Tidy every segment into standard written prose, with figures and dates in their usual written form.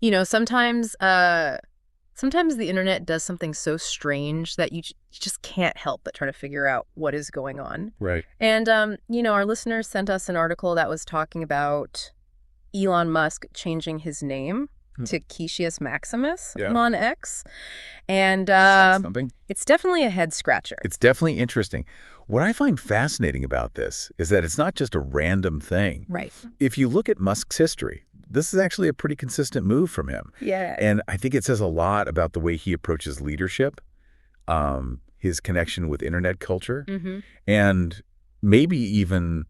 Sometimes the internet does something so strange that you just can't help but try to figure out what is going on. Right. And, our listeners sent us an article that was talking about Elon Musk changing his name to Kekius Maximus on X. And it's definitely a head scratcher. It's definitely interesting. What I find fascinating about this is that it's not just a random thing. Right. If you look at Musk's history, this is actually a pretty consistent move from him. Yeah. And I think it says a lot about the way he approaches leadership, his connection with internet culture, and maybe even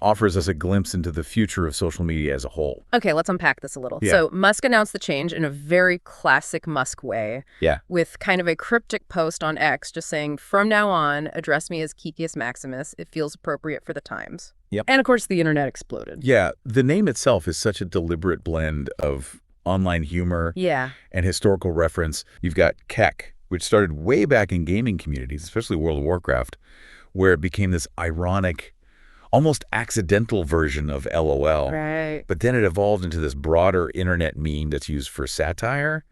offers us a glimpse into the future of social media as a whole. Okay, let's unpack this a little. Yeah. So Musk announced the change in a very classic Musk way. Yeah. With kind of a cryptic post on X just saying, from now on, address me as Kekius Maximus. It feels appropriate for the times. Yep. And of course, the internet exploded. Yeah, the name itself is such a deliberate blend of online humor and historical reference. You've got Kek, which started way back in gaming communities, especially World of Warcraft, where it became this ironic, almost accidental version of LOL. Right. But then it evolved into this broader internet meme that's used for satire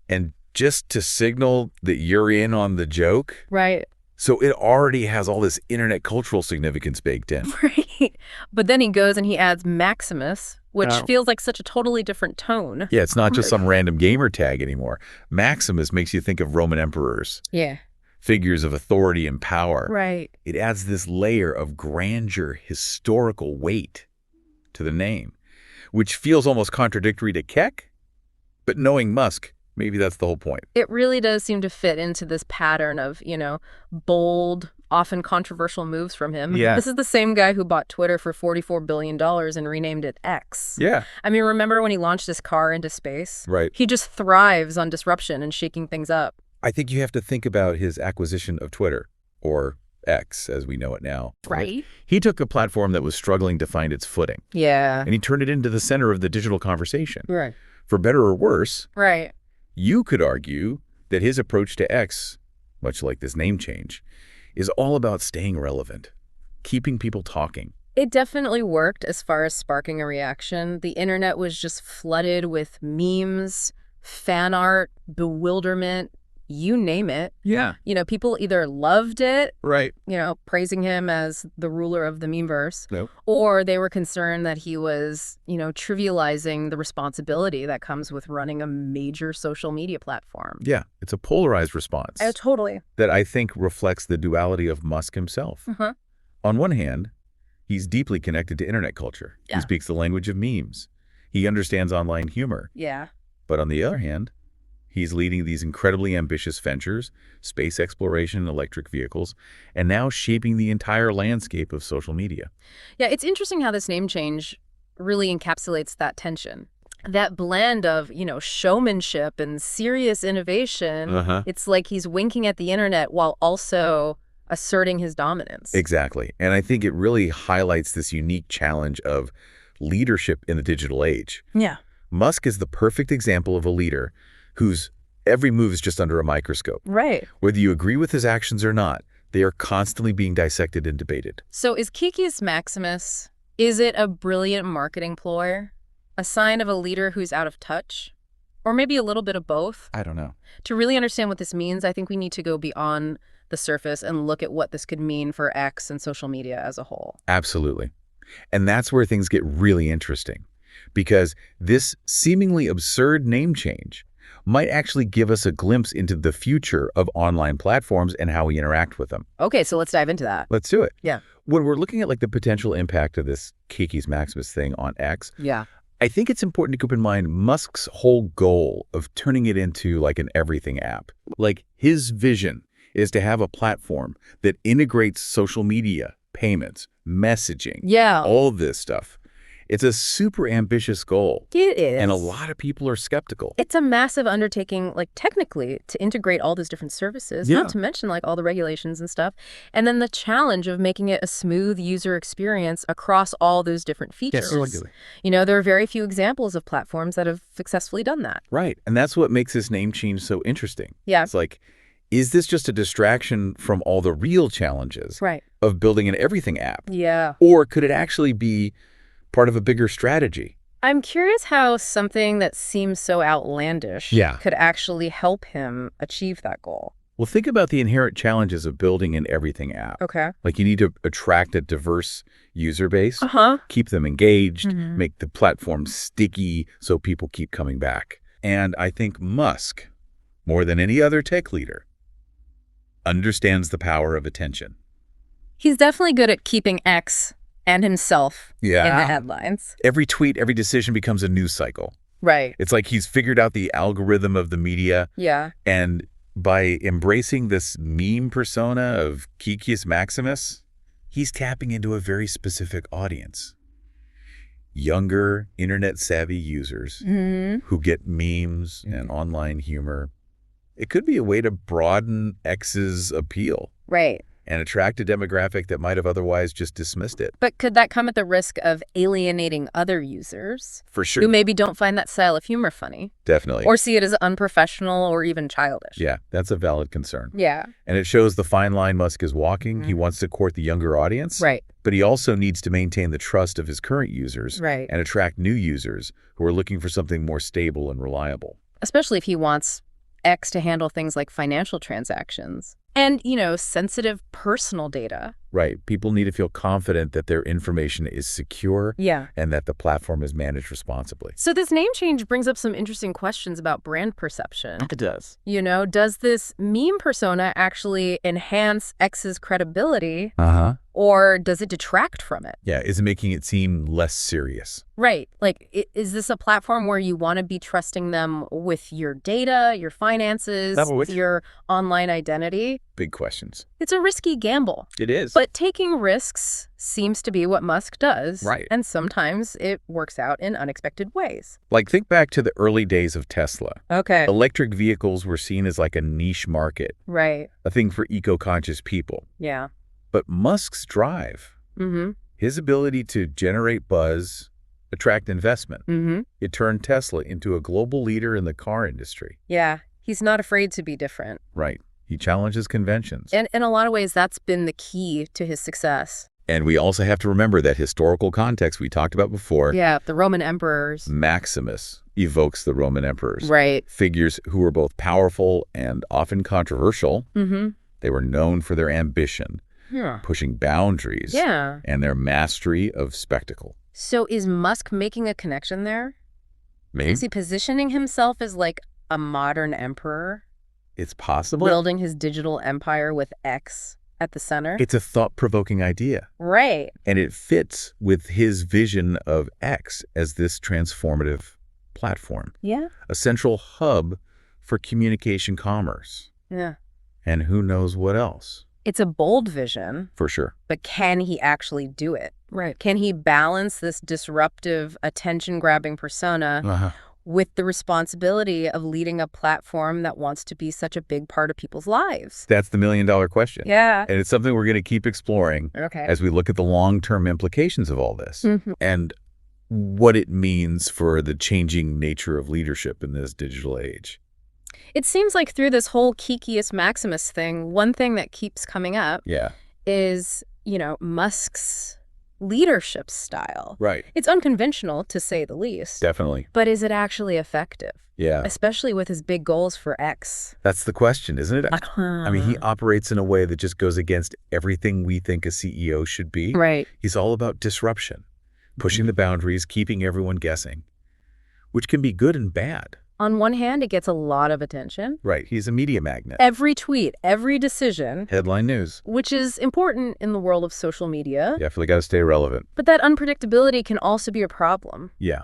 and just to signal that you're in on the joke. Right. So it already has all this internet cultural significance baked in. Right. But then he goes and he adds Maximus, which feels like such a totally different tone. Yeah, it's not just some random gamer tag anymore. Maximus makes you think of Roman emperors. Yeah. Figures of authority and power. Right. It adds this layer of grandeur, historical weight to the name, which feels almost contradictory to Kek, but knowing Musk, maybe that's the whole point. It really does seem to fit into this pattern of, bold, often controversial moves from him. Yeah. This is the same guy who bought Twitter for $44 billion and renamed it X. Yeah. I mean, remember when he launched his car into space? Right. He just thrives on disruption and shaking things up. I think you have to think about his acquisition of Twitter, or X as we know it now. Right. He took a platform that was struggling to find its footing. Yeah. And he turned it into the center of the digital conversation. Right. For better or worse, Right. you could argue that his approach to X, much like this name change, is all about staying relevant, keeping people talking. It definitely worked as far as sparking a reaction. The internet was just flooded with memes, fan art, bewilderment, you name it. Yeah. People either loved it, Right. Praising him as the ruler of the memeverse, Nope. or they were concerned that he was, trivializing the responsibility that comes with running a major social media platform. Yeah. It's a polarized response Totally. that I think reflects the duality of Musk himself. On one hand, he's deeply connected to internet culture. Yeah. He speaks the language of memes. He understands online humor. Yeah. But on the other hand, he's leading these incredibly ambitious ventures, space exploration and electric vehicles, and now shaping the entire landscape of social media. Yeah, it's interesting how this name change really encapsulates that tension. That blend of, showmanship and serious innovation. It's like he's winking at the internet while also asserting his dominance. Exactly. And I think it really highlights this unique challenge of leadership in the digital age. Yeah. Musk is the perfect example of a leader whose every move is just under a microscope. Right. Whether you agree with his actions or not, they are constantly being dissected and debated. So is Kekius Maximus, is it a brilliant marketing ploy? A sign of a leader who's out of touch? Or maybe a little bit of both? I don't know. To really understand what this means, I think we need to go beyond the surface and look at what this could mean for X and social media as a whole. Absolutely. And that's where things get really interesting, because this seemingly absurd name change might actually give us a glimpse into the future of online platforms and how we interact with them. Okay, so let's dive into that. Let's do it. Yeah. When we're looking at the potential impact of this Kekius Maximus thing on X, Yeah. I think it's important to keep in mind Musk's whole goal of turning it into an everything app. His vision is to have a platform that integrates social media, payments, messaging, all of this stuff. It's a super ambitious goal. It is. And a lot of people are skeptical. It's a massive undertaking, technically, to integrate all those different services, not to mention, all the regulations and stuff. And then the challenge of making it a smooth user experience across all those different features. Yes, there are very few examples of platforms that have successfully done that. Right. And that's what makes this name change so interesting. Yeah. It's is this just a distraction from all the real challenges of building an everything app? Yeah. Or could it actually be part of a bigger strategy? I'm curious how something that seems so outlandish could actually help him achieve that goal. Well, think about the inherent challenges of building an everything app. Okay. Like you need to attract a diverse user base, Uh-huh. keep them engaged, make the platform sticky so people keep coming back. And I think Musk, more than any other tech leader, understands the power of attention. He's definitely good at keeping X and himself in the headlines. Every tweet, every decision becomes a news cycle. Right. It's like he's figured out the algorithm of the media. Yeah. And by embracing this meme persona of Kekius Maximus, he's tapping into a very specific audience. Younger, internet-savvy users who get memes and online humor. It could be a way to broaden X's appeal. Right. And attract a demographic that might have otherwise just dismissed it. But could that come at the risk of alienating other users? For sure. Who maybe don't find that style of humor funny. Definitely. Or see it as unprofessional or even childish. Yeah, that's a valid concern. Yeah. And it shows the fine line Musk is walking. He wants to court the younger audience. Right. But he also needs to maintain the trust of his current users. Right. And attract new users who are looking for something more stable and reliable. Especially if he wants X to handle things like financial transactions. And, sensitive personal data. Right. People need to feel confident that their information is secure and that the platform is managed responsibly. So this name change brings up some interesting questions about brand perception. It does. Does this meme persona actually enhance X's credibility? Or does it detract from it? Yeah, is it making it seem less serious? Right. Like, is this a platform where you want to be trusting them with your data, your finances, your online identity? Big questions. It's a risky gamble. It is. But taking risks seems to be what Musk does. Right. And sometimes it works out in unexpected ways. Like, think back to the early days of Tesla. Okay. Electric vehicles were seen as like a niche market. Right. A thing for eco-conscious people. Yeah. But Musk's drive, his ability to generate buzz, attract investment, it turned Tesla into a global leader in the car industry. Yeah. He's not afraid to be different. Right. He challenges conventions. And in a lot of ways, that's been the key to his success. And we also have to remember that historical context we talked about before. Yeah, the Roman emperors. Maximus evokes the Roman emperors. Right. Figures who were both powerful and often controversial. They were known for their ambition, pushing boundaries, and their mastery of spectacle. So is Musk making a connection there? Maybe. Is he positioning himself as like a modern emperor? It's possible. Building his digital empire with X at the center? It's a thought-provoking idea. Right. And it fits with his vision of X as this transformative platform. Yeah. A central hub for communication commerce. Yeah. And who knows what else. It's a bold vision. For sure. But can he actually do it? Right. Can he balance this disruptive, attention-grabbing persona with the responsibility of leading a platform that wants to be such a big part of people's lives? That's the million-dollar question. Yeah. And it's something we're going to keep exploring as we look at the long-term implications of all this and what it means for the changing nature of leadership in this digital age. It seems like through this whole Kekius Maximus thing, one thing that keeps coming up is, Musk's leadership style. Right. It's unconventional, to say the least. Definitely. But is it actually effective? Yeah. Especially with his big goals for X. That's the question, isn't it? I mean, he operates in a way that just goes against everything we think a CEO should be. Right. He's all about disruption, pushing the boundaries, keeping everyone guessing, which can be good and bad. On one hand, it gets a lot of attention. Right. He's a media magnet. Every tweet, every decision. Headline news. Which is important in the world of social media. Definitely got to stay relevant. But that unpredictability can also be a problem. Yeah.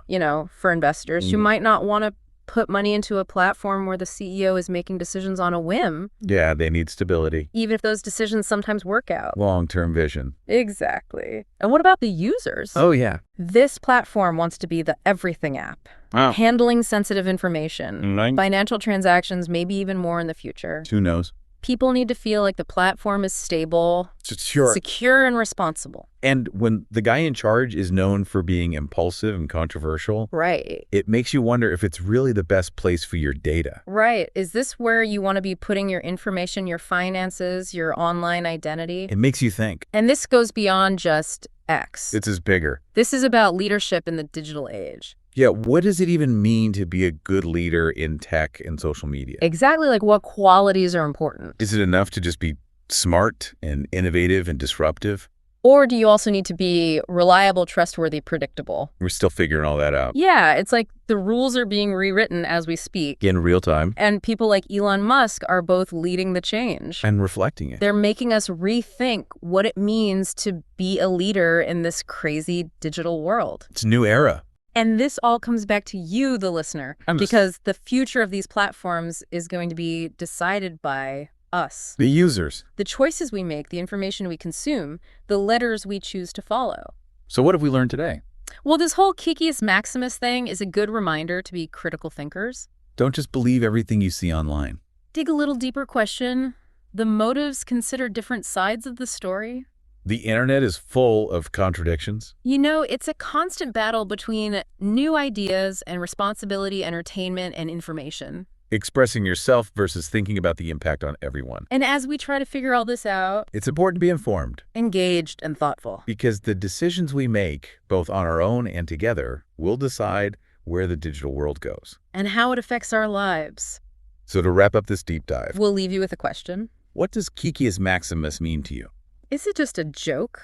For investors who might not want to put money into a platform where the CEO is making decisions on a whim. Yeah, they need stability. Even if those decisions sometimes work out. Long-term vision. Exactly. And what about the users? Oh, yeah. This platform wants to be the everything app. Wow. Handling sensitive information. Financial transactions, maybe even more in the future. Who knows? People need to feel like the platform is stable, secure and responsible. And when the guy in charge is known for being impulsive and controversial, right, it makes you wonder if it's really the best place for your data. Right. Is this where you want to be putting your information, your finances, your online identity? It makes you think. And this goes beyond just X. This is bigger. This is about leadership in the digital age. Yeah, what does it even mean to be a good leader in tech and social media? Exactly, like what qualities are important. Is it enough to just be smart and innovative and disruptive? Or do you also need to be reliable, trustworthy, predictable? We're still figuring all that out. Yeah, it's like the rules are being rewritten as we speak. In real time. And people like Elon Musk are both leading the change. And reflecting it. They're making us rethink what it means to be a leader in this crazy digital world. It's a new era. And this all comes back to you, the listener, because the future of these platforms is going to be decided by us. The users. The choices we make, the information we consume, the letters we choose to follow. So what have we learned today? Well, this whole Kekius Maximus thing is a good reminder to be critical thinkers. Don't just believe everything you see online. Dig a little deeper, question the motives, consider different sides of the story. The internet is full of contradictions. You know, it's a constant battle between new ideas and responsibility, entertainment, and information. Expressing yourself versus thinking about the impact on everyone. And as we try to figure all this out, it's important to be informed. Engaged and thoughtful. Because the decisions we make, both on our own and together, will decide where the digital world goes. And how it affects our lives. So to wrap up this deep dive, we'll leave you with a question. What does Kekius Maximus mean to you? Is it just a joke?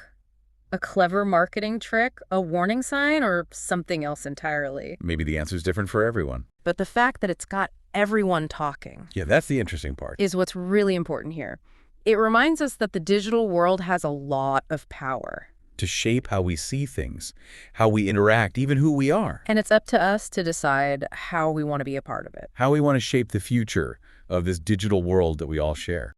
A clever marketing trick? A warning sign? Or something else entirely? Maybe the answer is different for everyone. But the fact that it's got everyone talking. Yeah, that's the interesting part. Is what's really important here. It reminds us that the digital world has a lot of power. To shape how we see things, how we interact, even who we are. And it's up to us to decide how we want to be a part of it. How we want to shape the future of this digital world that we all share.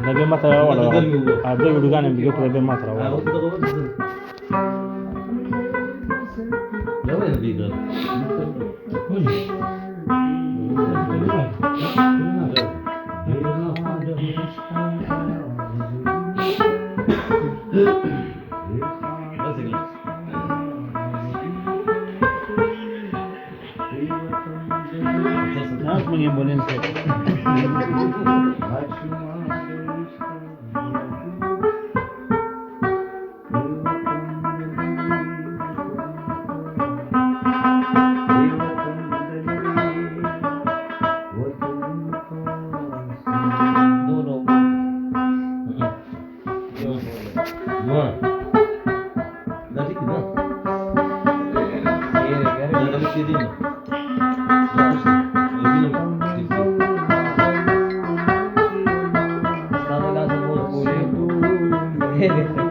Lebih masalah wala ada udugan yang bikin lebih masalah wala. Harus mengimbangi Hehehe